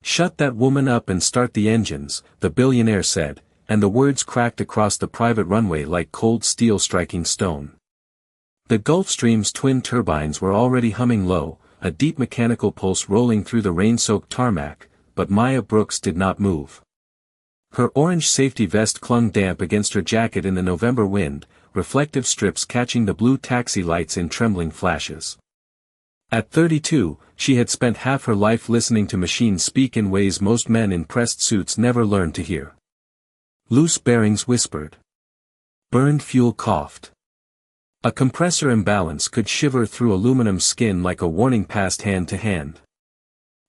"Shut that woman up and start the engines," the billionaire said, and the words cracked across the private runway like cold steel striking stone. The Gulfstream's twin turbines were already humming low, a deep mechanical pulse rolling through the rain-soaked tarmac, but Maya Brooks did not move. Her orange safety vest clung damp against her jacket in the November wind, reflective strips catching the blue taxi lights in trembling flashes. At 32, she had spent half her life listening to machines speak in ways most men in pressed suits never learned to hear. Loose bearings whispered. Burned fuel coughed. A compressor imbalance could shiver through aluminum skin like a warning passed hand to hand.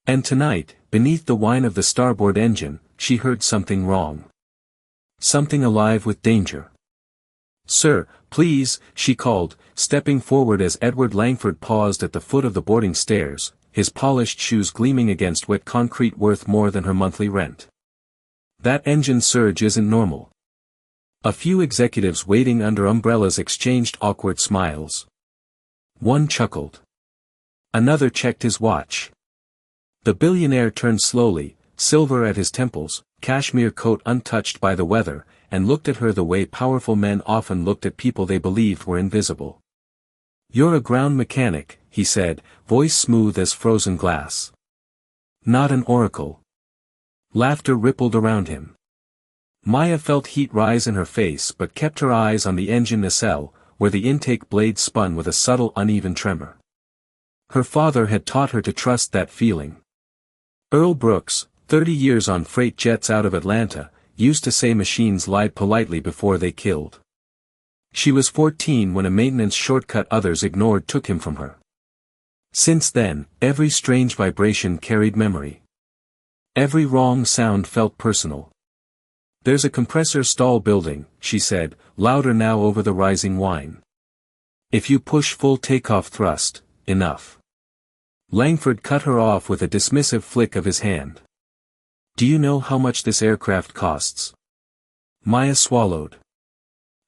And tonight, beneath the whine of the starboard engine, she heard something wrong. Something alive with danger. "Sir, please," she called, stepping forward as Edward Langford paused at the foot of the boarding stairs, his polished shoes gleaming against wet concrete worth more than her monthly rent. "That engine surge isn't normal." A few executives waiting under umbrellas exchanged awkward smiles. One chuckled. Another checked his watch. The billionaire turned slowly, silver at his temples, cashmere coat untouched by the weather, and looked at her the way powerful men often looked at people they believed were invisible. "You're a ground mechanic," he said, voice smooth as frozen glass. "Not an oracle." Laughter rippled around him. Maya felt heat rise in her face but kept her eyes on the engine nacelle, where the intake blade spun with a subtle uneven tremor. Her father had taught her to trust that feeling. Earl Brooks, 30 years on freight jets out of Atlanta, used to say machines lied politely before they killed. She was 14 when a maintenance shortcut others ignored took him from her. Since then, every strange vibration carried memory. Every wrong sound felt personal. "There's a compressor stall building," she said, louder now over the rising whine. "If you push full takeoff thrust, enough." Langford cut her off with a dismissive flick of his hand. "Do you know how much this aircraft costs?" Maya swallowed.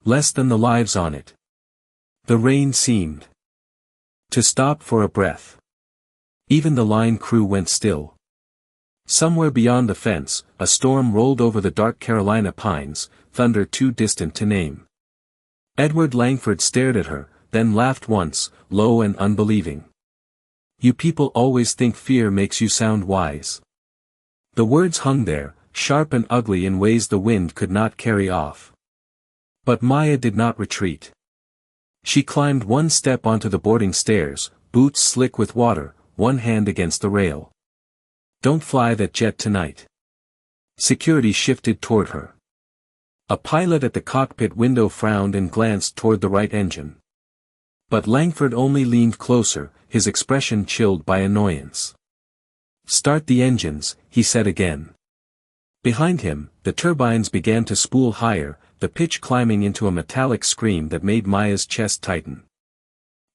"Less than the lives on it." The rain seemed to stop for a breath. Even the line crew went still. Somewhere beyond the fence, a storm rolled over the dark Carolina pines, thunder too distant to name. Edward Langford stared at her, then laughed once, low and unbelieving. "You people always think fear makes you sound wise." The words hung there, sharp and ugly in ways the wind could not carry off. But Maya did not retreat. She climbed one step onto the boarding stairs, boots slick with water, one hand against the rail. "Don't fly that jet tonight." Security shifted toward her. A pilot at the cockpit window frowned and glanced toward the right engine. But Langford only leaned closer, his expression chilled by annoyance. "Start the engines," he said again. Behind him, the turbines began to spool higher, the pitch climbing into a metallic scream that made Maya's chest tighten.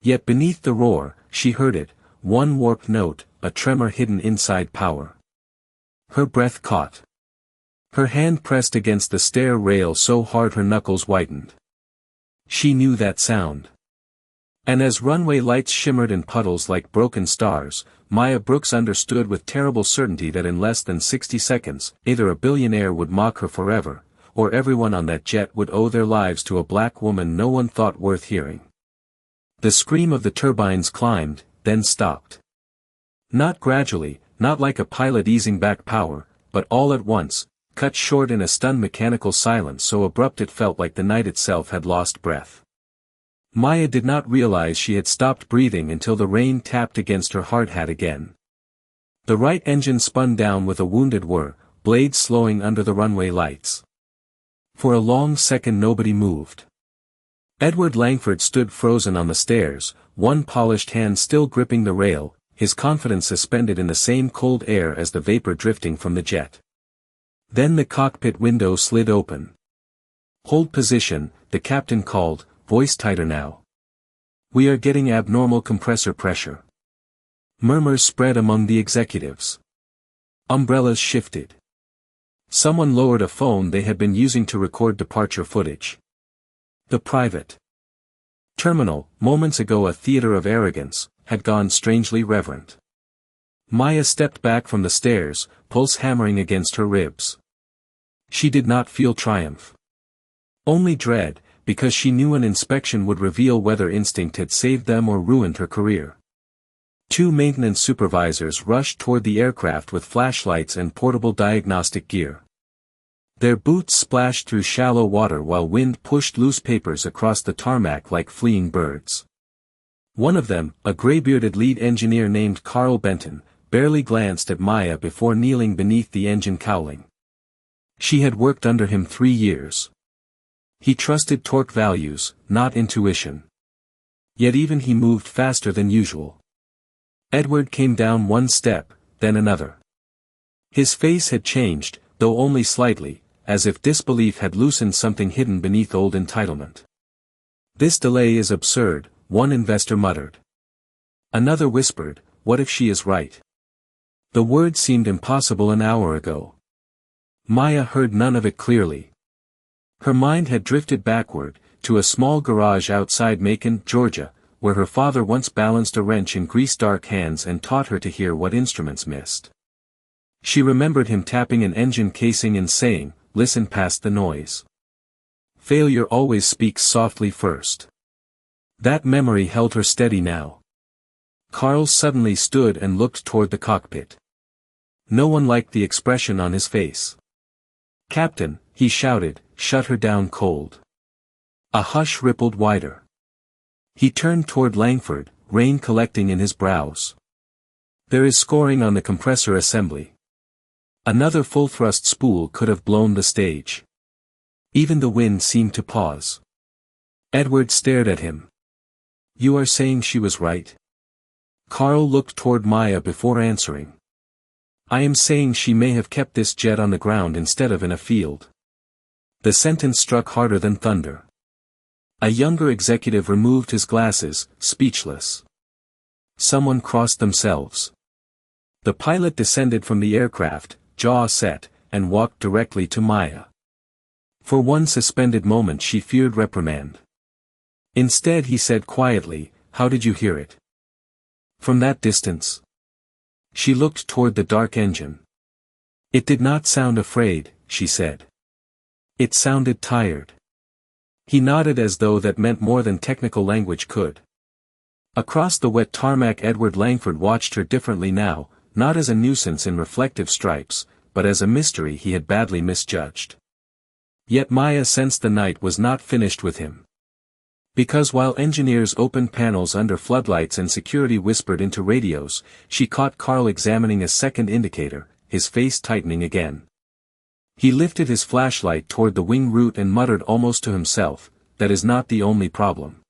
Yet beneath the roar, she heard it, one warped note, a tremor hidden inside power. Her breath caught. Her hand pressed against the stair rail so hard her knuckles whitened. She knew that sound. And as runway lights shimmered in puddles like broken stars, Maya Brooks understood with terrible certainty that in less than 60 seconds, either a billionaire would mock her forever, or everyone on that jet would owe their lives to a black woman no one thought worth hearing. The scream of the turbines climbed, then stopped. Not gradually, not like a pilot easing back power, but all at once, cut short in a stunned mechanical silence so abrupt it felt like the night itself had lost breath. Maya did not realize she had stopped breathing until the rain tapped against her hard hat again. The right engine spun down with a wounded whir, blades slowing under the runway lights. For a long second nobody moved. Edward Langford stood frozen on the stairs, one polished hand still gripping the rail, his confidence suspended in the same cold air as the vapor drifting from the jet. Then the cockpit window slid open. "Hold position," the captain called, voice tighter now. "We are getting abnormal compressor pressure." Murmurs spread among the executives. Umbrellas shifted. Someone lowered a phone they had been using to record departure footage. The private terminal, moments ago a theater of arrogance, had gone strangely reverent. Maya stepped back from the stairs, pulse hammering against her ribs. She did not feel triumph. Only dread, because she knew an inspection would reveal whether instinct had saved them or ruined her career. Two maintenance supervisors rushed toward the aircraft with flashlights and portable diagnostic gear. Their boots splashed through shallow water while wind pushed loose papers across the tarmac like fleeing birds. One of them, a gray-bearded lead engineer named Carl Benton, barely glanced at Maya before kneeling beneath the engine cowling. She had worked under him 3 years. He trusted torque values, not intuition. Yet even he moved faster than usual. Edward came down one step, then another. His face had changed, though only slightly, as if disbelief had loosened something hidden beneath old entitlement. "This delay is absurd," one investor muttered. Another whispered, "What if she is right?" The word seemed impossible an hour ago. Maya heard none of it clearly. Her mind had drifted backward, to a small garage outside Macon, Georgia, where her father once balanced a wrench in grease-dark hands and taught her to hear what instruments missed. She remembered him tapping an engine casing and saying, "Listen past the noise. Failure always speaks softly first." That memory held her steady now. Carl suddenly stood and looked toward the cockpit. No one liked the expression on his face. "Captain," he shouted, "shut her down cold." A hush rippled wider. He turned toward Langford, rain collecting in his brows. "There is scoring on the compressor assembly." Another full-thrust spool could have blown the stage. Even the wind seemed to pause. Edward stared at him. "You are saying she was right?" Carl looked toward Maya before answering. "I am saying she may have kept this jet on the ground instead of in a field." The sentence struck harder than thunder. A younger executive removed his glasses, speechless. Someone crossed themselves. The pilot descended from the aircraft, jaw set, and walked directly to Maya. For one suspended moment she feared reprimand. Instead he said quietly, "How did you hear it?" "From that distance." She looked toward the dark engine. "It did not sound afraid," she said. "It sounded tired." He nodded as though that meant more than technical language could. Across the wet tarmac Edward Langford watched her differently now, not as a nuisance in reflective stripes, but as a mystery he had badly misjudged. Yet Maya sensed the night was not finished with him. Because while engineers opened panels under floodlights and security whispered into radios, she caught Carl examining a second indicator, his face tightening again. He lifted his flashlight toward the wing root and muttered almost to himself, "That is not the only problem."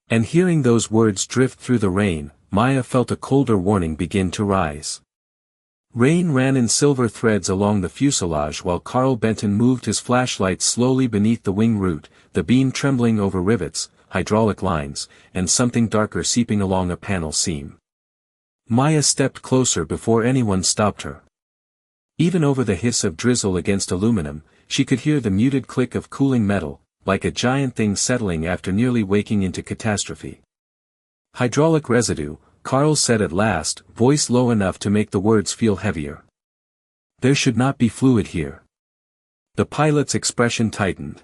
And hearing those words drift through the rain, Maya felt a colder warning begin to rise. Rain ran in silver threads along the fuselage while Carl Benton moved his flashlight slowly beneath the wing root, the beam trembling over rivets, hydraulic lines, and something darker seeping along a panel seam. Maya stepped closer before anyone stopped her. Even over the hiss of drizzle against aluminum, she could hear the muted click of cooling metal, like a giant thing settling after nearly waking into catastrophe. "Hydraulic residue," Carl said at last, voice low enough to make the words feel heavier. "There should not be fluid here." The pilot's expression tightened.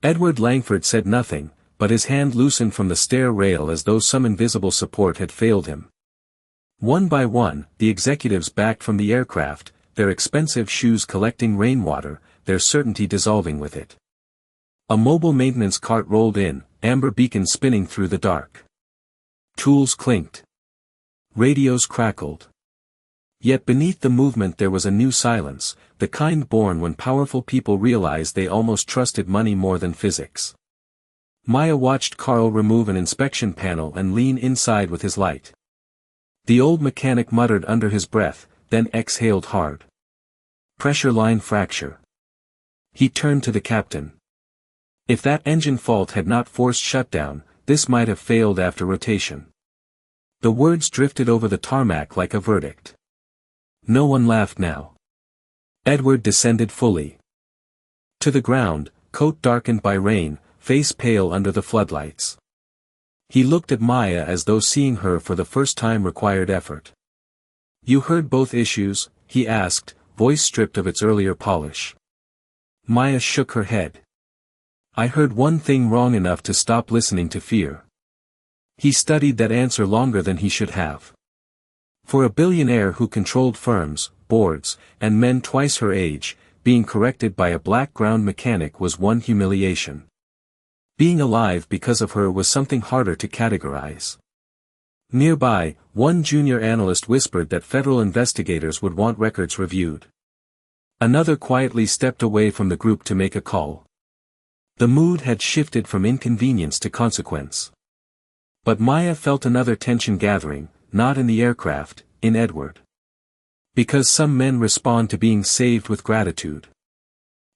Edward Langford said nothing, but his hand loosened from the stair rail as though some invisible support had failed him. One by one, the executives backed from the aircraft, their expensive shoes collecting rainwater, their certainty dissolving with it. A mobile maintenance cart rolled in, amber beacons spinning through the dark. Tools clinked. Radios crackled. Yet beneath the movement there was a new silence, the kind born when powerful people realized they almost trusted money more than physics. Maya watched Carl remove an inspection panel and lean inside with his light. The old mechanic muttered under his breath, then exhaled hard. "Pressure line fracture." He turned to the captain. If that engine fault had not forced shutdown, this might have failed after rotation. The words drifted over the tarmac like a verdict. No one laughed now. Edward descended fully to the ground, coat darkened by rain, face pale under the floodlights. He looked at Maya as though seeing her for the first time required effort. You heard both issues? He asked, voice stripped of its earlier polish. Maya shook her head. I heard one thing wrong enough to stop listening to fear. He studied that answer longer than he should have. For a billionaire who controlled firms, boards, and men twice her age, being corrected by a black ground mechanic was one humiliation. Being alive because of her was something harder to categorize. Nearby, one junior analyst whispered that federal investigators would want records reviewed. Another quietly stepped away from the group to make a call. The mood had shifted from inconvenience to consequence. But Maya felt another tension gathering, not in the aircraft, in Edward. Because some men respond to being saved with gratitude.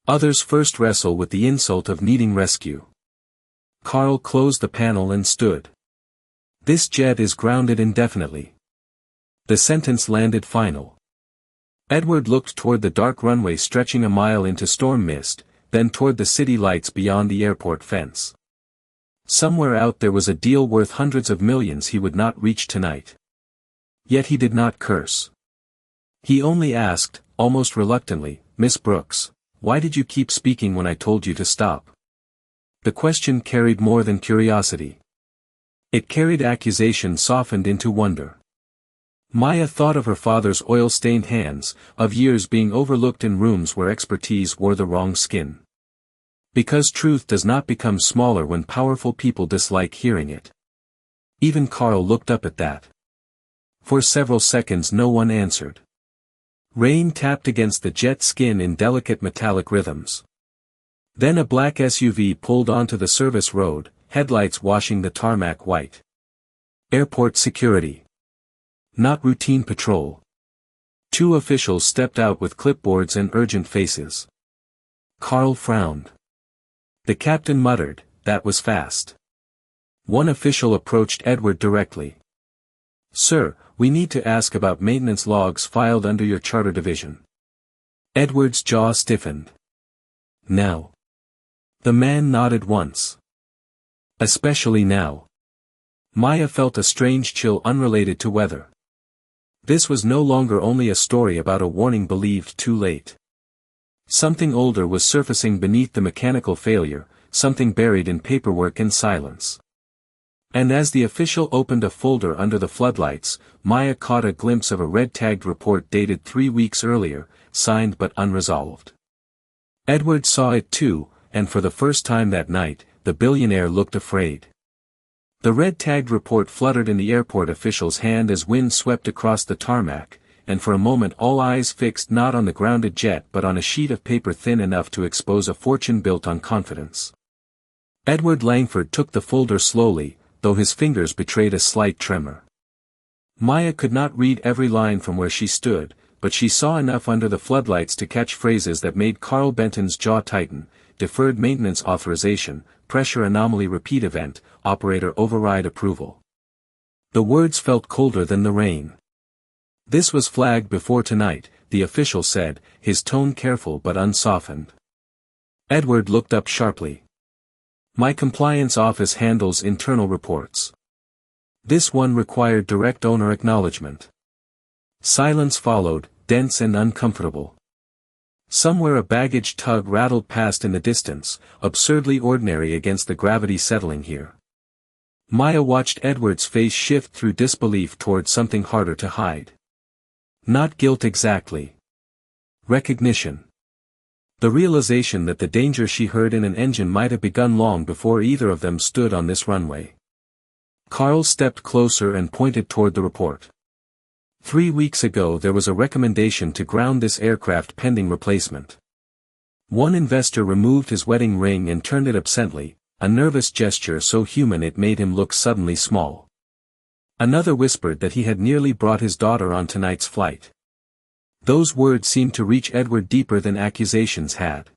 Others first wrestle with the insult of needing rescue. Carl closed the panel and stood. This jet is grounded indefinitely. The sentence landed final. Edward looked toward the dark runway stretching a mile into storm mist, then toward the city lights beyond the airport fence. Somewhere out there was a deal worth hundreds of millions he would not reach tonight. Yet he did not curse. He only asked, almost reluctantly, Miss Brooks, why did you keep speaking when I told you to stop? The question carried more than curiosity. It carried accusation softened into wonder. Maya thought of her father's oil-stained hands, of years being overlooked in rooms where expertise wore the wrong skin. Because truth does not become smaller when powerful people dislike hearing it. Even Carl looked up at that. For several seconds no one answered. Rain tapped against the jet skin in delicate metallic rhythms. Then a black SUV pulled onto the service road, headlights washing the tarmac white. Airport security. Not routine patrol. Two officials stepped out with clipboards and urgent faces. Carl frowned. The captain muttered, that was fast. One official approached Edward directly. Sir, we need to ask about maintenance logs filed under your charter division. Edward's jaw stiffened. Now. The man nodded once. Especially now. Maya felt a strange chill unrelated to weather. This was no longer only a story about a warning believed too late. Something older was surfacing beneath the mechanical failure, something buried in paperwork and silence. And as the official opened a folder under the floodlights, Maya caught a glimpse of a red-tagged report dated 3 weeks earlier, signed but unresolved. Edward saw it too, and for the first time that night, the billionaire looked afraid. The red-tagged report fluttered in the airport official's hand as wind swept across the tarmac, and for a moment all eyes fixed not on the grounded jet but on a sheet of paper thin enough to expose a fortune built on confidence. Edward Langford took the folder slowly, though his fingers betrayed a slight tremor. Maya could not read every line from where she stood, but she saw enough under the floodlights to catch phrases that made Carl Benton's jaw tighten: deferred maintenance authorization, pressure anomaly repeat event, operator override approval. The words felt colder than the rain. This was flagged before tonight, the official said, his tone careful but unsoftened. Edward looked up sharply. My compliance office handles internal reports. This one required direct owner acknowledgement. Silence followed, dense and uncomfortable. Somewhere a baggage tug rattled past in the distance, absurdly ordinary against the gravity settling here. Maya watched Edward's face shift through disbelief toward something harder to hide. Not guilt exactly. Recognition. The realization that the danger she heard in an engine might have begun long before either of them stood on this runway. Carl stepped closer and pointed toward the report. 3 weeks ago there was a recommendation to ground this aircraft pending replacement. One investor removed his wedding ring and turned it absently, a nervous gesture so human it made him look suddenly small. Another whispered that he had nearly brought his daughter on tonight's flight. Those words seemed to reach Edward deeper than accusations had.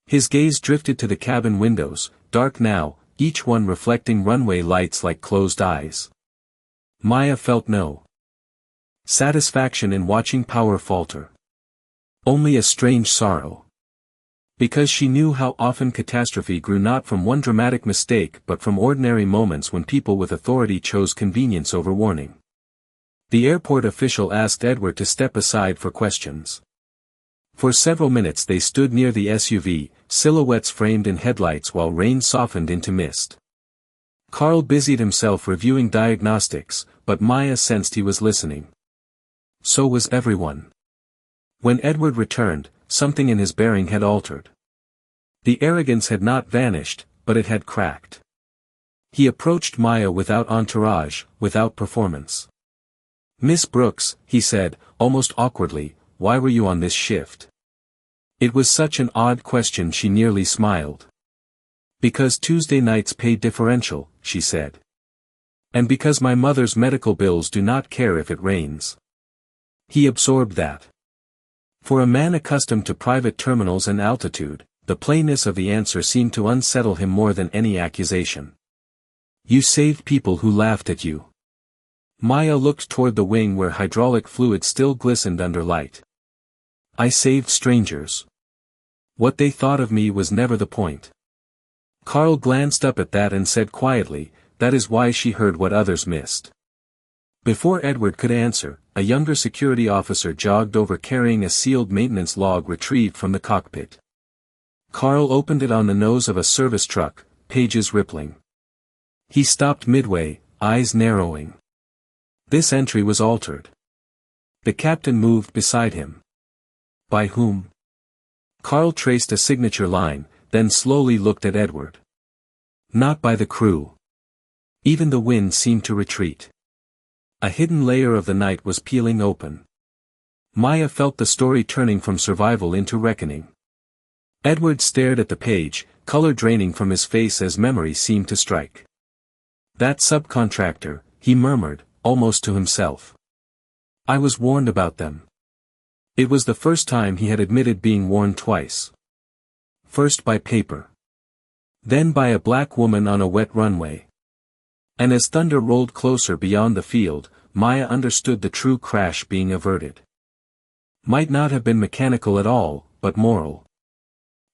His gaze drifted to the cabin windows, dark now, each one reflecting runway lights like closed eyes. Maya felt no satisfaction in watching power falter. Only a strange sorrow. Because she knew how often catastrophe grew not from one dramatic mistake but from ordinary moments when people with authority chose convenience over warning. The airport official asked Edward to step aside for questions. For several minutes they stood near the SUV, silhouettes framed in headlights while rain softened into mist. Carl busied himself reviewing diagnostics, but Maya sensed he was listening. So was everyone. When Edward returned, something in his bearing had altered. The arrogance had not vanished, but it had cracked. He approached Maya without entourage, without performance. "Miss Brooks," he said, almost awkwardly, "why were you on this shift?" It was such an odd question she nearly smiled. "Because Tuesday nights pay differential," she said. "And because my mother's medical bills do not care if it rains." He absorbed that. For a man accustomed to private terminals and altitude, the plainness of the answer seemed to unsettle him more than any accusation. "You saved people who laughed at you." Maya looked toward the wing where hydraulic fluid still glistened under light. "I saved strangers. What they thought of me was never the point." Carl glanced up at that and said quietly, "That is why she heard what others missed." Before Edward could answer, a younger security officer jogged over carrying a sealed maintenance log retrieved from the cockpit. Carl opened it on the nose of a service truck, pages rippling. He stopped midway, eyes narrowing. This entry was altered. The captain moved beside him. By whom? Carl traced a signature line, then slowly looked at Edward. Not by the crew. Even the wind seemed to retreat. A hidden layer of the night was peeling open. Maya felt the story turning from survival into reckoning. Edward stared at the page, color draining from his face as memory seemed to strike. That subcontractor, he murmured, almost to himself. I was warned about them. It was the first time he had admitted being warned twice. First by paper. Then by a black woman on a wet runway. And as thunder rolled closer beyond the field, Maya understood the true crash being averted. Might not have been mechanical at all, but moral.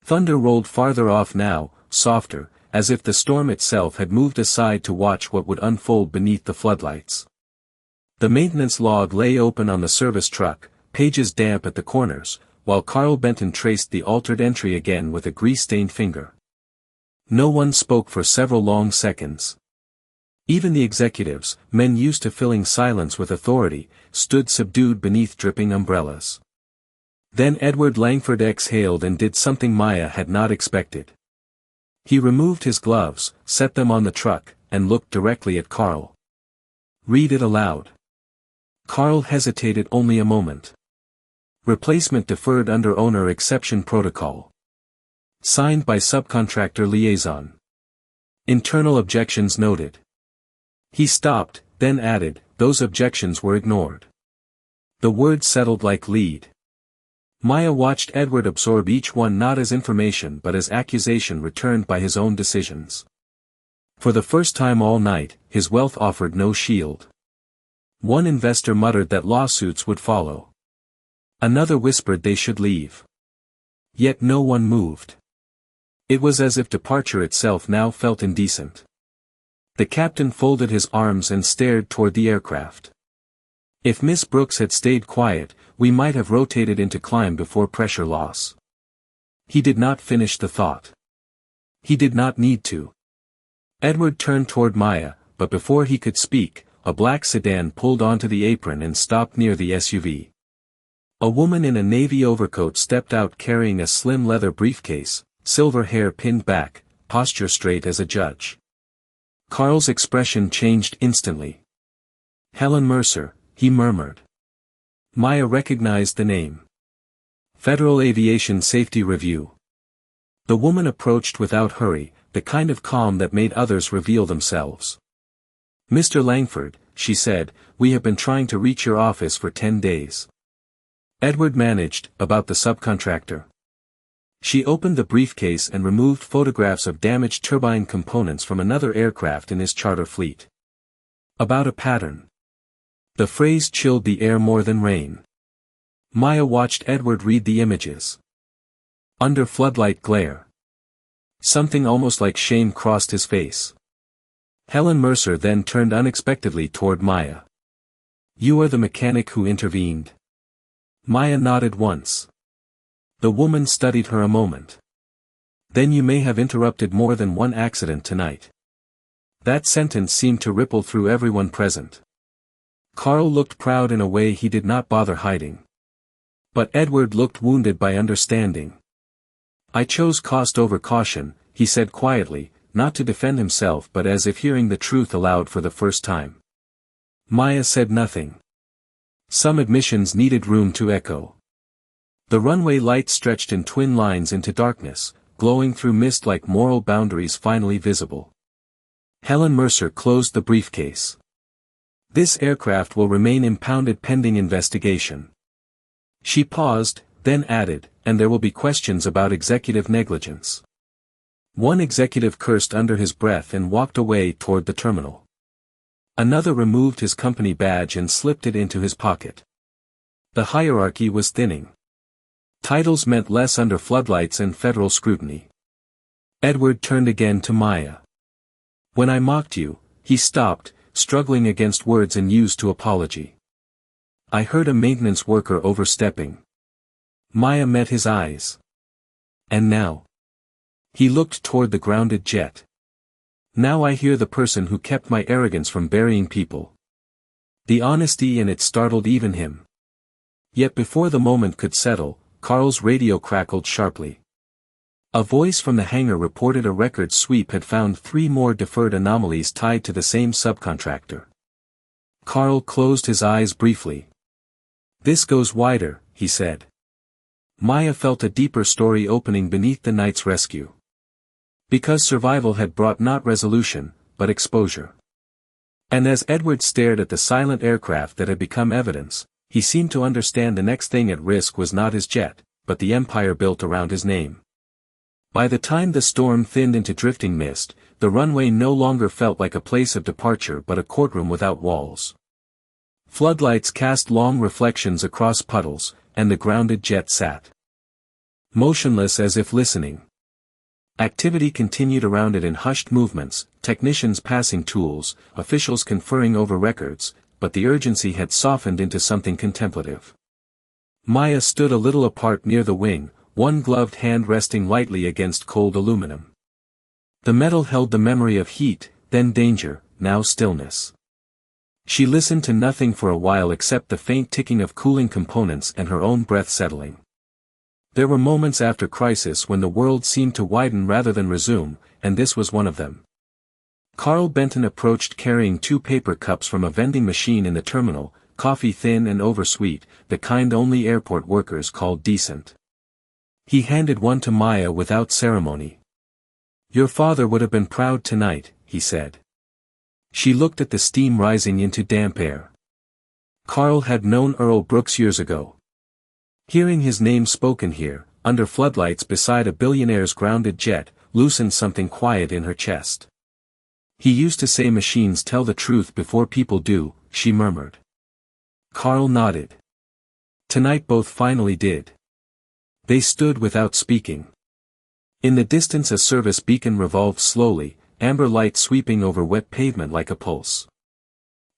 Thunder rolled farther off now, softer, as if the storm itself had moved aside to watch what would unfold beneath the floodlights. The maintenance log lay open on the service truck, pages damp at the corners, while Carl Benton traced the altered entry again with a grease-stained finger. No one spoke for several long seconds. Even the executives, men used to filling silence with authority, stood subdued beneath dripping umbrellas. Then Edward Langford exhaled and did something Maya had not expected. He removed his gloves, set them on the truck, and looked directly at Carl. Read it aloud. Carl hesitated only a moment. Replacement deferred under owner exception protocol. Signed by subcontractor liaison. Internal objections noted. He stopped, then added, those objections were ignored. The words settled like lead. Maya watched Edward absorb each one not as information but as accusation returned by his own decisions. For the first time all night, his wealth offered no shield. One investor muttered that lawsuits would follow. Another whispered they should leave. Yet no one moved. It was as if departure itself now felt indecent. The captain folded his arms and stared toward the aircraft. If Miss Brooks had stayed quiet, we might have rotated into climb before pressure loss. He did not finish the thought. He did not need to. Edward turned toward Maya, but before he could speak, a black sedan pulled onto the apron and stopped near the SUV. A woman in a navy overcoat stepped out carrying a slim leather briefcase, silver hair pinned back, posture straight as a judge. Carl's expression changed instantly. Helen Mercer, he murmured. Maya recognized the name. Federal Aviation Safety Review. The woman approached without hurry, the kind of calm that made others reveal themselves. Mr. Langford, she said, we have been trying to reach your office for 10 days. Edward managed, about the subcontractor. She opened the briefcase and removed photographs of damaged turbine components from another aircraft in his charter fleet. About a pattern. The phrase chilled the air more than rain. Maya watched Edward read the images. Under floodlight glare. Something almost like shame crossed his face. Helen Mercer then turned unexpectedly toward Maya. You are the mechanic who intervened. Maya nodded once. The woman studied her a moment. Then you may have interrupted more than one accident tonight. That sentence seemed to ripple through everyone present. Carl looked proud in a way he did not bother hiding. But Edward looked wounded by understanding. I chose cost over caution, he said quietly, not to defend himself but as if hearing the truth aloud for the first time. Maya said nothing. Some admissions needed room to echo. The runway lights stretched in twin lines into darkness, glowing through mist like moral boundaries finally visible. Helen Mercer closed the briefcase. This aircraft will remain impounded pending investigation. She paused, then added, and there will be questions about executive negligence. One executive cursed under his breath and walked away toward the terminal. Another removed his company badge and slipped it into his pocket. The hierarchy was thinning. Titles meant less under floodlights and federal scrutiny. Edward turned again to Maya. When I mocked you, he stopped, struggling against words and used to apology. I heard a maintenance worker overstepping. Maya met his eyes. And now? He looked toward the grounded jet. Now I hear the person who kept my arrogance from burying people. The honesty in it startled even him. Yet before the moment could settle, Carl's radio crackled sharply. A voice from the hangar reported a record sweep had found 3 more deferred anomalies tied to the same subcontractor. Carl closed his eyes briefly. This goes wider, he said. Maya felt a deeper story opening beneath the night's rescue. Because survival had brought not resolution, but exposure. And as Edward stared at the silent aircraft that had become evidence, he seemed to understand the next thing at risk was not his jet, but the empire built around his name. By the time the storm thinned into drifting mist, the runway no longer felt like a place of departure but a courtroom without walls. Floodlights cast long reflections across puddles, and the grounded jet sat motionless as if listening. Activity continued around it in hushed movements, technicians passing tools, officials conferring over records, but the urgency had softened into something contemplative. Maya stood a little apart near the wing, one gloved hand resting lightly against cold aluminum. The metal held the memory of heat, then danger, now stillness. She listened to nothing for a while except the faint ticking of cooling components and her own breath settling. There were moments after crisis when the world seemed to widen rather than resume, and this was one of them. Carl Benton approached carrying 2 paper cups from a vending machine in the terminal, coffee thin and oversweet, the kind only airport workers called decent. He handed one to Maya without ceremony. Your father would have been proud tonight, he said. She looked at the steam rising into damp air. Carl had known Earl Brooks years ago. Hearing his name spoken here, under floodlights beside a billionaire's grounded jet, loosened something quiet in her chest. He used to say machines tell the truth before people do, she murmured. Carl nodded. Tonight both finally did. They stood without speaking. In the distance a service beacon revolved slowly, amber light sweeping over wet pavement like a pulse.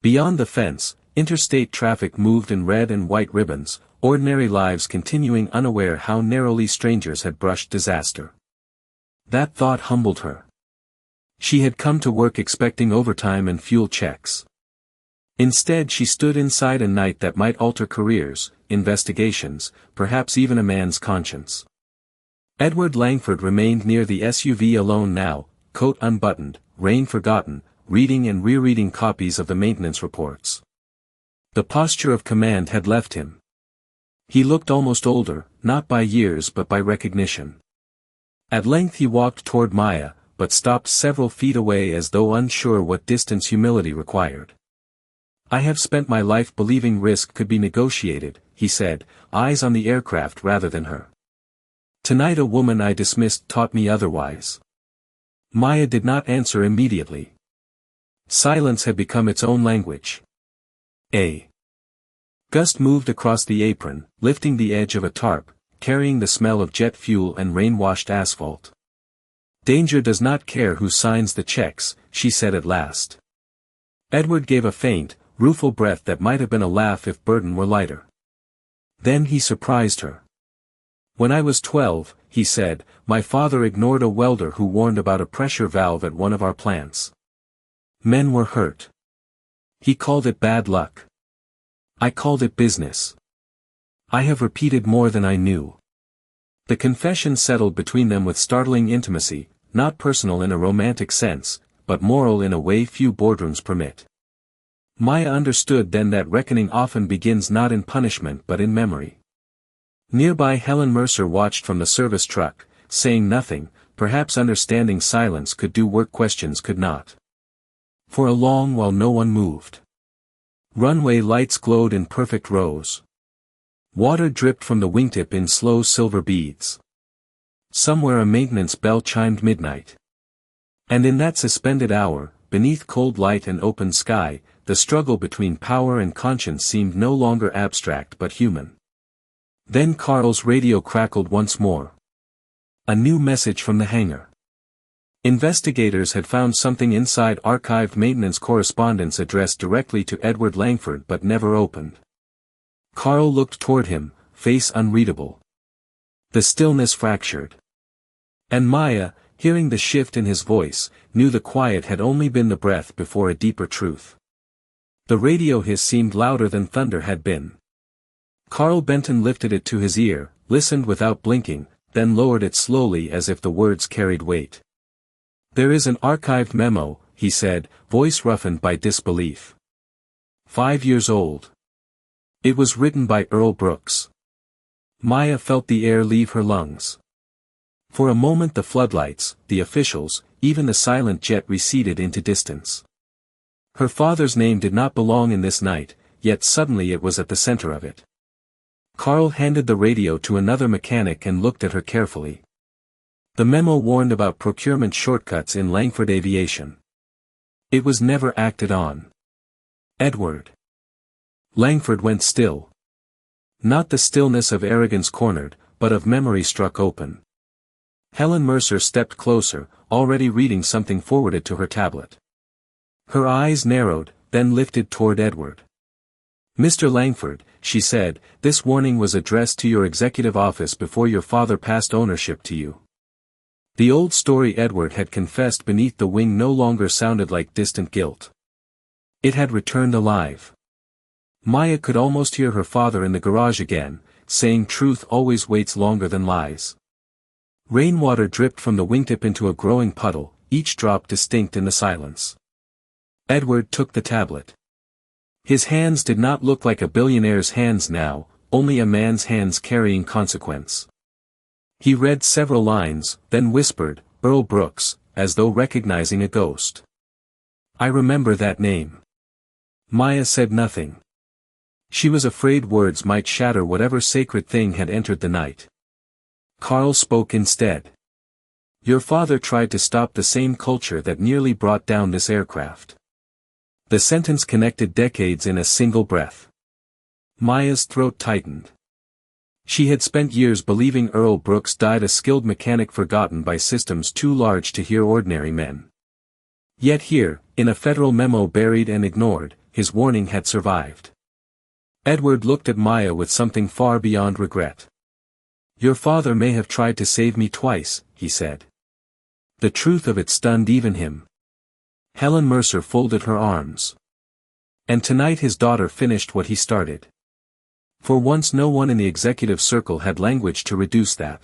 Beyond the fence, interstate traffic moved in red and white ribbons, ordinary lives continuing unaware how narrowly strangers had brushed disaster. That thought humbled her. She had come to work expecting overtime and fuel checks. Instead she stood inside a night that might alter careers, investigations, perhaps even a man's conscience. Edward Langford remained near the SUV alone now, coat unbuttoned, rein forgotten, reading and rereading copies of the maintenance reports. The posture of command had left him. He looked almost older, not by years but by recognition. At length he walked toward Maya, but stopped several feet away as though unsure what distance humility required. I have spent my life believing risk could be negotiated, he said, eyes on the aircraft rather than her. Tonight a woman I dismissed taught me otherwise. Maya did not answer immediately. Silence had become its own language. A gust moved across the apron, lifting the edge of a tarp, carrying the smell of jet fuel and rain-washed asphalt. Danger does not care who signs the checks, she said at last. Edward gave a faint, rueful breath that might have been a laugh if burden were lighter. Then he surprised her. "When I was 12, he said, my father ignored a welder who warned about a pressure valve at one of our plants. Men were hurt. He called it bad luck. I called it business. I have repeated more than I knew." The confession settled between them with startling intimacy, not personal in a romantic sense, but moral in a way few boardrooms permit. Maya understood then that reckoning often begins not in punishment but in memory. Nearby Helen Mercer watched from the service truck, saying nothing, perhaps understanding silence could do work questions could not. For a long while no one moved. Runway lights glowed in perfect rows. Water dripped from the wingtip in slow silver beads. Somewhere a maintenance bell chimed midnight. And in that suspended hour, beneath cold light and open sky, the struggle between power and conscience seemed no longer abstract but human. Then Carl's radio crackled once more. A new message from the hangar. Investigators had found something inside archived maintenance correspondence addressed directly to Edward Langford but never opened. Carl looked toward him, face unreadable. The stillness fractured. And Maya, hearing the shift in his voice, knew the quiet had only been the breath before a deeper truth. The radio hiss seemed louder than thunder had been. Carl Benton lifted it to his ear, listened without blinking, then lowered it slowly as if the words carried weight. "There is an archived memo," he said, voice roughened by disbelief. 5 years old. It was written by Earl Brooks. Maya felt the air leave her lungs. For a moment the floodlights, the officials, even the silent jet receded into distance. Her father's name did not belong in this night, yet suddenly it was at the center of it. Carl handed the radio to another mechanic and looked at her carefully. The memo warned about procurement shortcuts in Langford Aviation. It was never acted on. Edward. Langford went still. Not the stillness of arrogance cornered, but of memory struck open. Helen Mercer stepped closer, already reading something forwarded to her tablet. Her eyes narrowed, then lifted toward Edward. "Mr. Langford," she said, "this warning was addressed to your executive office before your father passed ownership to you." The old story Edward had confessed beneath the wing no longer sounded like distant guilt. It had returned alive. Maya could almost hear her father in the garage again, saying truth always waits longer than lies. Rainwater dripped from the wingtip into a growing puddle, each drop distinct in the silence. Edward took the tablet. His hands did not look like a billionaire's hands now, only a man's hands carrying consequence. He read several lines, then whispered, "Earl Brooks," as though recognizing a ghost. "I remember that name." Maya said nothing. She was afraid words might shatter whatever sacred thing had entered the night. Carl spoke instead. "Your father tried to stop the same culture that nearly brought down this aircraft." The sentence connected decades in a single breath. Maya's throat tightened. She had spent years believing Earl Brooks died a skilled mechanic forgotten by systems too large to hear ordinary men. Yet here, in a federal memo buried and ignored, his warning had survived. Edward looked at Maya with something far beyond regret. "Your father may have tried to save me twice," he said. The truth of it stunned even him. Helen Mercer folded her arms. And tonight his daughter finished what he started. For once no one in the executive circle had language to reduce that.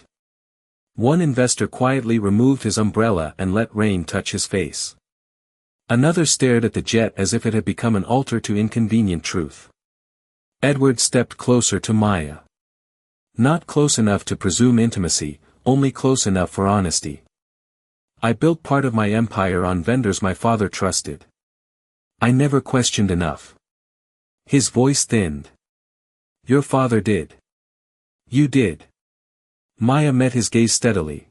One investor quietly removed his umbrella and let rain touch his face. Another stared at the jet as if it had become an altar to inconvenient truth. Edward stepped closer to Maya. Not close enough to presume intimacy, only close enough for honesty. "I built part of my empire on vendors my father trusted. I never questioned enough." His voice thinned. "Your father did. You did." Maya met his gaze steadily.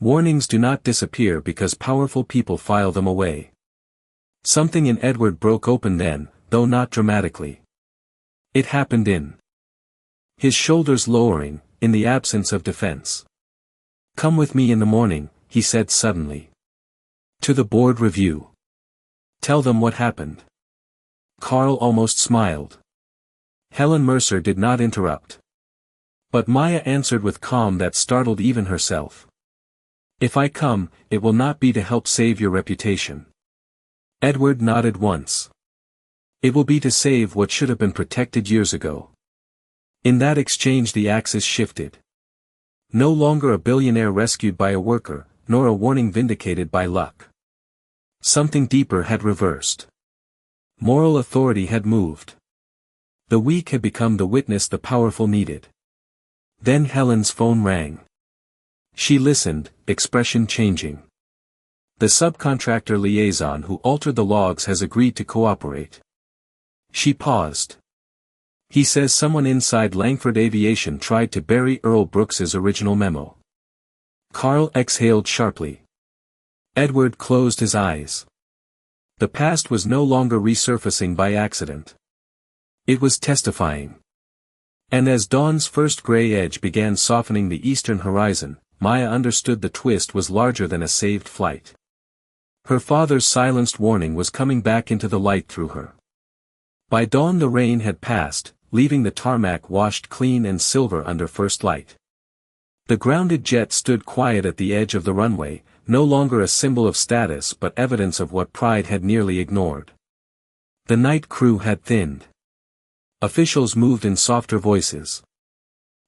Warnings do not disappear because powerful people file them away. Something in Edward broke open then, though not dramatically. It happened in his shoulders lowering, in the absence of defense. "Come with me in the morning," he said suddenly. "To the board review. Tell them what happened." Carl almost smiled. Helen Mercer did not interrupt. But Maya answered with calm that startled even herself. If I come, it will not be to help save your reputation. Edward nodded once. It will be to save what should have been protected years ago. In that exchange the axis shifted. No longer a billionaire rescued by a worker, nor a warning vindicated by luck. Something deeper had reversed. Moral authority had moved. The weak had become the witness the powerful needed. Then Helen's phone rang. She listened, expression changing. The subcontractor liaison who altered the logs has agreed to cooperate. She paused. He says someone inside Langford Aviation tried to bury Earl Brooks's original memo. Carl exhaled sharply. Edward closed his eyes. The past was no longer resurfacing by accident. It was testifying. And as dawn's first gray edge began softening the eastern horizon, Maya understood the twist was larger than a saved flight. Her father's silenced warning was coming back into the light through her. By dawn the rain had passed, leaving the tarmac washed clean and silver under first light. The grounded jet stood quiet at the edge of the runway, no longer a symbol of status but evidence of what pride had nearly ignored. The night crew had thinned. Officials moved in softer voices.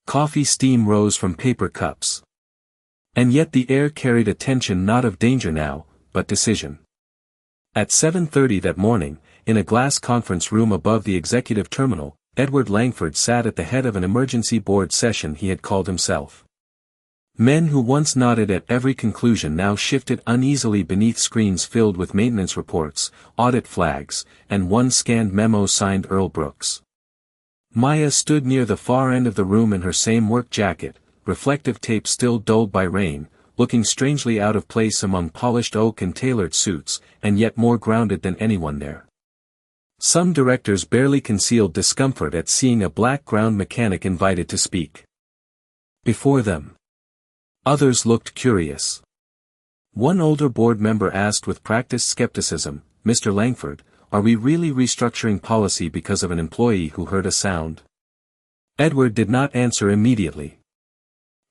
Coffee steam rose from paper cups. And yet the air carried a tension not of danger now, but decision. At 7:30 that morning, in a glass conference room above the executive terminal, Edward Langford sat at the head of an emergency board session he had called himself. Men who once nodded at every conclusion now shifted uneasily beneath screens filled with maintenance reports, audit flags, and one scanned memo signed Earl Brooks. Maya stood near the far end of the room in her same work jacket, reflective tape still dulled by rain, looking strangely out of place among polished oak and tailored suits, and yet more grounded than anyone there. Some directors barely concealed discomfort at seeing a black ground mechanic invited to speak. Before them. Others looked curious. One older board member asked with practiced skepticism, "Mr. Langford, are we really restructuring policy because of an employee who heard a sound?" Edward did not answer immediately.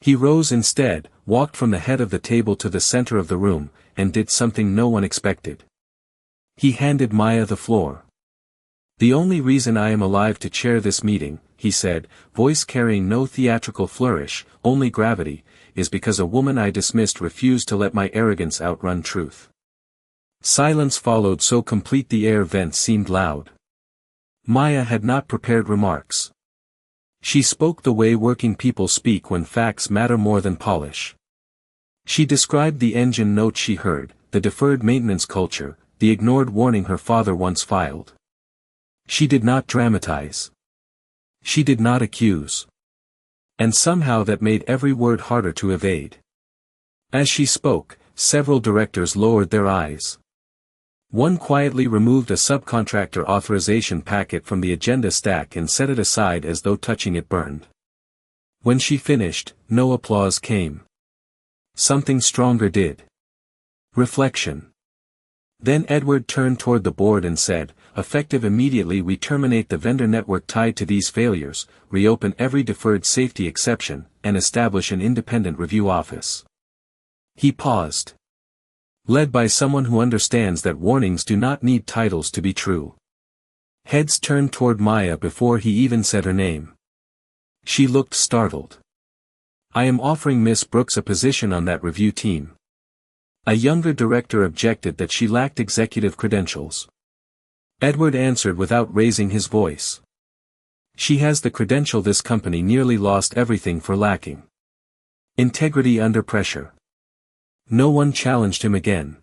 He rose instead, walked from the head of the table to the center of the room, and did something no one expected. He handed Maya the floor. "The only reason I am alive to chair this meeting," he said, voice carrying no theatrical flourish, only gravity, "is because a woman I dismissed refused to let my arrogance outrun truth." Silence followed so complete the air vents seemed loud. Maya had not prepared remarks. She spoke the way working people speak when facts matter more than polish. She described the engine note she heard, the deferred maintenance culture, the ignored warning her father once filed. She did not dramatize. She did not accuse. And somehow that made every word harder to evade. As she spoke, several directors lowered their eyes. One quietly removed a subcontractor authorization packet from the agenda stack and set it aside as though touching it burned. When she finished, no applause came. Something stronger did. Reflection. Then Edward turned toward the board and said, "Effective immediately we terminate the vendor network tied to these failures, reopen every deferred safety exception, and establish an independent review office." He paused. Led by someone who understands that warnings do not need titles to be true. Heads turned toward Maya before he even said her name. She looked startled. "I am offering Miss Brooks a position on that review team." A younger director objected that she lacked executive credentials. Edward answered without raising his voice. "She has the credential this company nearly lost everything for lacking. Integrity under pressure." No one challenged him again.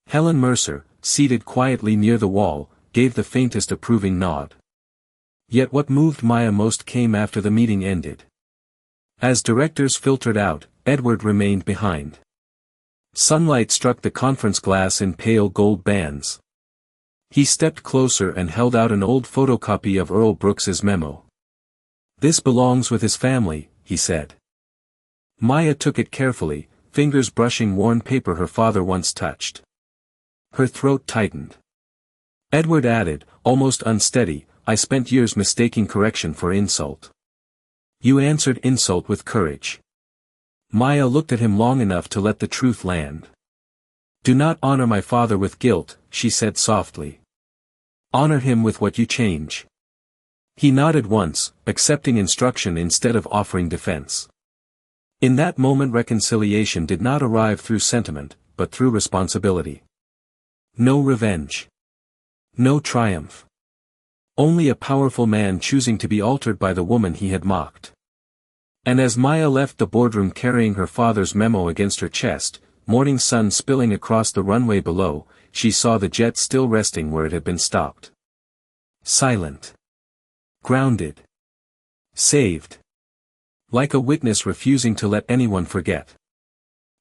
Helen Mercer, seated quietly near the wall, gave the faintest approving nod. Yet what moved Maya most came after the meeting ended. As directors filtered out, Edward remained behind. Sunlight struck the conference glass in pale gold bands. He stepped closer and held out an old photocopy of Earl Brooks's memo. "This belongs with his family," he said. Maya took it carefully, fingers brushing worn paper her father once touched. Her throat tightened. Edward added, almost unsteady, I spent years mistaking correction for insult. You answered insult with courage. Maya looked at him long enough to let the truth land. Do not honor my father with guilt, she said softly. Honor him with what you change. He nodded once, accepting instruction instead of offering defense. In that moment reconciliation did not arrive through sentiment, but through responsibility. No revenge. No triumph. Only a powerful man choosing to be altered by the woman he had mocked. And as Maya left the boardroom carrying her father's memo against her chest, morning sun spilling across the runway below, she saw the jet still resting where it had been stopped. Silent. Grounded. Saved. Like a witness refusing to let anyone forget.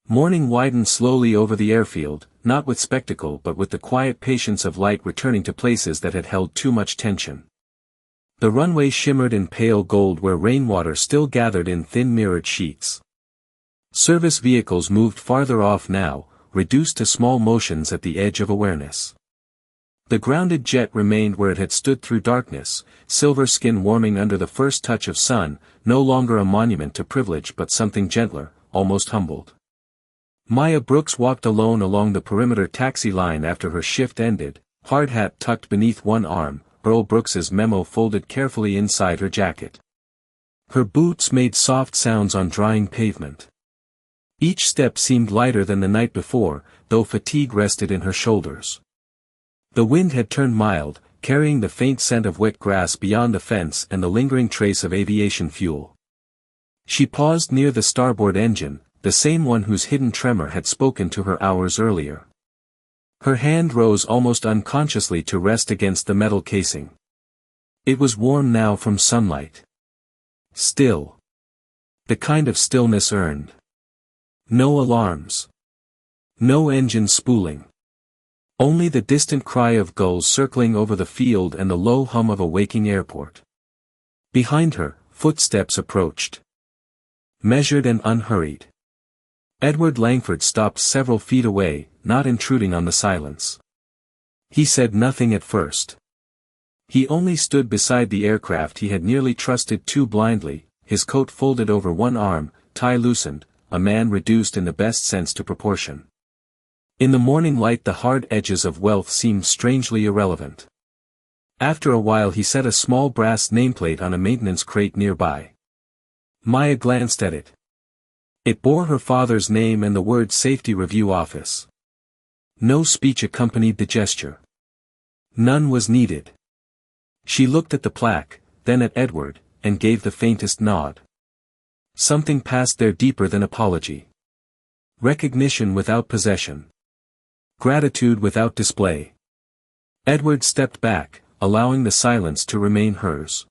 Morning widened slowly over the airfield, not with spectacle but with the quiet patience of light returning to places that had held too much tension. The runway shimmered in pale gold where rainwater still gathered in thin mirrored sheets. Service vehicles moved farther off now, reduced to small motions at the edge of awareness. The grounded jet remained where it had stood through darkness, silver skin warming under the first touch of sun, no longer a monument to privilege but something gentler, almost humbled. Maya Brooks walked alone along the perimeter taxi line after her shift ended, hard hat tucked beneath one arm, Earl Brooks's memo folded carefully inside her jacket. Her boots made soft sounds on drying pavement. Each step seemed lighter than the night before, though fatigue rested in her shoulders. The wind had turned mild, carrying the faint scent of wet grass beyond the fence and the lingering trace of aviation fuel. She paused near the starboard engine, the same one whose hidden tremor had spoken to her hours earlier. Her hand rose almost unconsciously to rest against the metal casing. It was warm now from sunlight. Still. The kind of stillness earned. No alarms. No engine spooling. Only the distant cry of gulls circling over the field and the low hum of a waking airport. Behind her, footsteps approached. Measured and unhurried. Edward Langford stopped several feet away, not intruding on the silence. He said nothing at first. He only stood beside the aircraft he had nearly trusted too blindly, his coat folded over one arm, tie loosened, a man reduced in the best sense to proportion. In the morning light the hard edges of wealth seemed strangely irrelevant. After a while he set a small brass nameplate on a maintenance crate nearby. Maya glanced at it. It bore her father's name and the word Safety Review Office. No speech accompanied the gesture. None was needed. She looked at the plaque, then at Edward, and gave the faintest nod. Something passed there deeper than apology. Recognition without possession. Gratitude without display. Edward stepped back, allowing the silence to remain hers.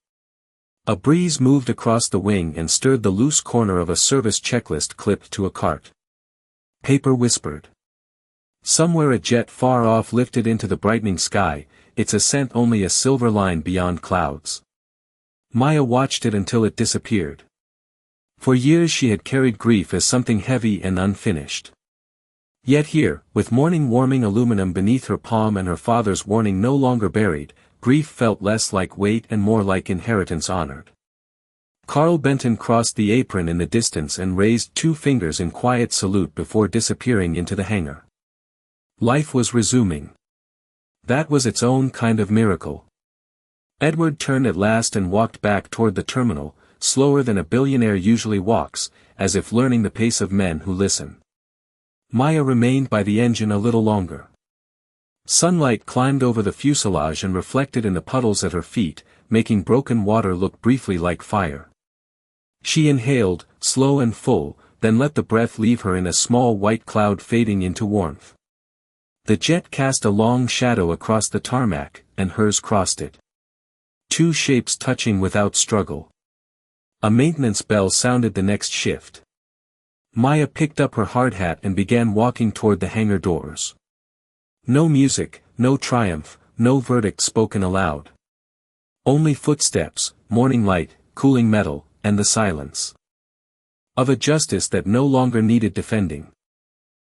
A breeze moved across the wing and stirred the loose corner of a service checklist clipped to a cart. Paper whispered. Somewhere a jet far off lifted into the brightening sky, its ascent only a silver line beyond clouds. Maya watched it until it disappeared. For years she had carried grief as something heavy and unfinished. Yet here, with morning warming aluminum beneath her palm and her father's warning no longer buried, grief felt less like weight and more like inheritance honored. Carl Benton crossed the apron in the distance and raised 2 fingers in quiet salute before disappearing into the hangar. Life was resuming. That was its own kind of miracle. Edward turned at last and walked back toward the terminal, slower than a billionaire usually walks, as if learning the pace of men who listen. Maya remained by the engine a little longer. Sunlight climbed over the fuselage and reflected in the puddles at her feet, making broken water look briefly like fire. She inhaled, slow and full, then let the breath leave her in a small white cloud fading into warmth. The jet cast a long shadow across the tarmac, and hers crossed it. 2 shapes touching without struggle. A maintenance bell sounded the next shift. Maya picked up her hard hat and began walking toward the hangar doors. No music, no triumph, no verdict spoken aloud. Only footsteps, morning light, cooling metal, and the silence. Of a justice that no longer needed defending.